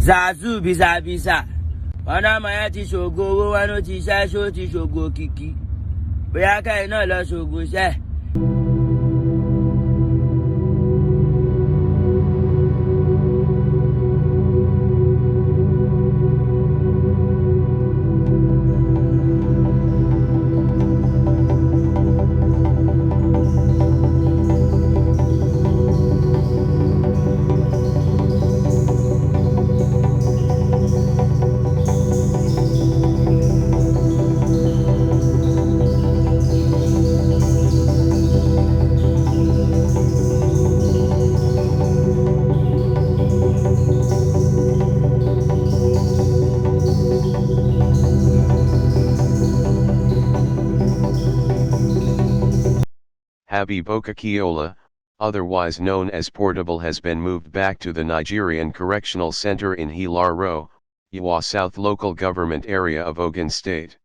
Zazu Bisa. Ọ̀nà àmọ̀yá ti ṣògo owó wọn ló ti ṣẹ́ ṣó ti ṣògo òkìkí. Bóyá kẹ́yìn náà lọ ṣògo ṣẹ́. Habeeb Okikiola, otherwise known as Portable, has been moved back to the Nigerian Correctional Centre in Ilaro, Yewa South local government area of Ogun State.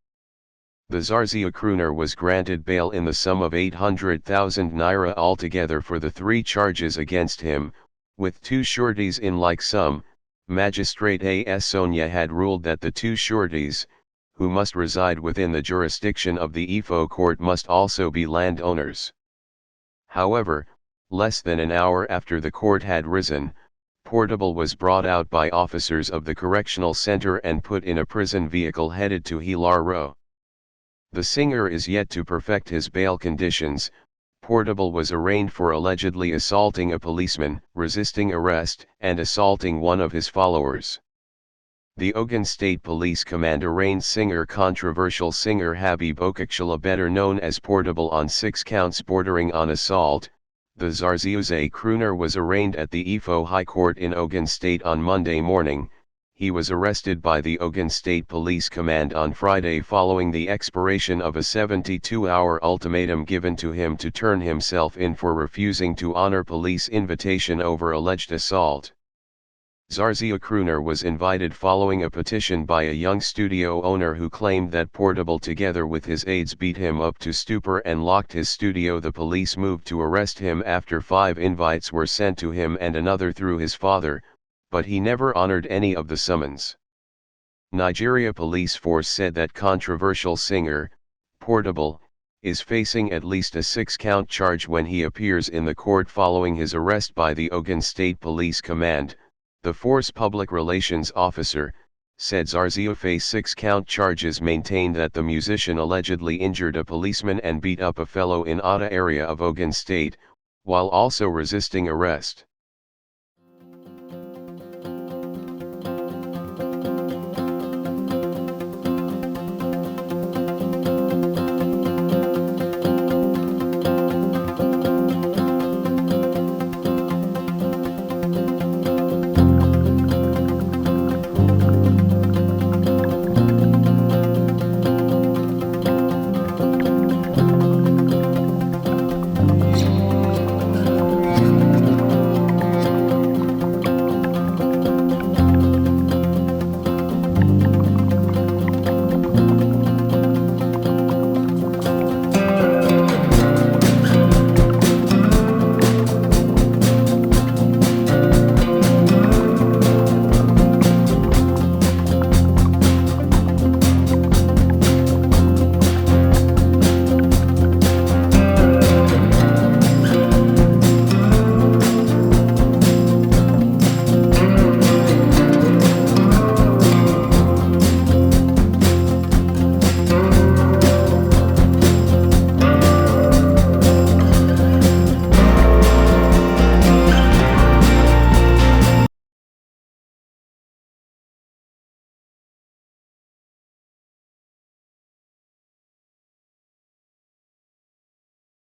The Zazu Zeh crooner was granted bail in the sum of 800,000 naira altogether for the 3 charges against him, with 2 sureties in like sum. Magistrate A.S. Soneye had ruled that the 2 sureties, who must reside within the jurisdiction of the Ifo court, must also be landowners. However, less than an hour after the court had risen, Portable was brought out by officers of the correctional center and put in a prison vehicle headed to Ilaro. The singer is yet to perfect his bail conditions. Portable was arraigned for allegedly assaulting a policeman, resisting arrest, and assaulting one of his followers. The Ogun State Police Command arraigned controversial Singer Habeeb Okikiola, better known as Portable, on 6 counts bordering on assault. The Zazu Zeh crooner was arraigned at the Ifo High Court in Ogun State on Monday morning. He was arrested by the Ogun State Police Command on Friday following the expiration of a 72-hour ultimatum given to him to turn himself in for refusing to honor police invitation over alleged assault. Zazu crooner was invited following a petition by a young studio owner who claimed that Portable together with his aides beat him up to stupor and locked his studio. The police moved to arrest him after 5 invites were sent to him and another through his father, but he never honored any of the summons. Nigeria Police Force said that controversial singer, Portable, is facing at least a 6-count charge when he appears in the court following his arrest by the Ogun State Police Command. The force public relations officer said Zazu faced 6-count charges, maintained that the musician allegedly injured a policeman and beat up a fellow in Ada area of Ogun State, while also resisting arrest.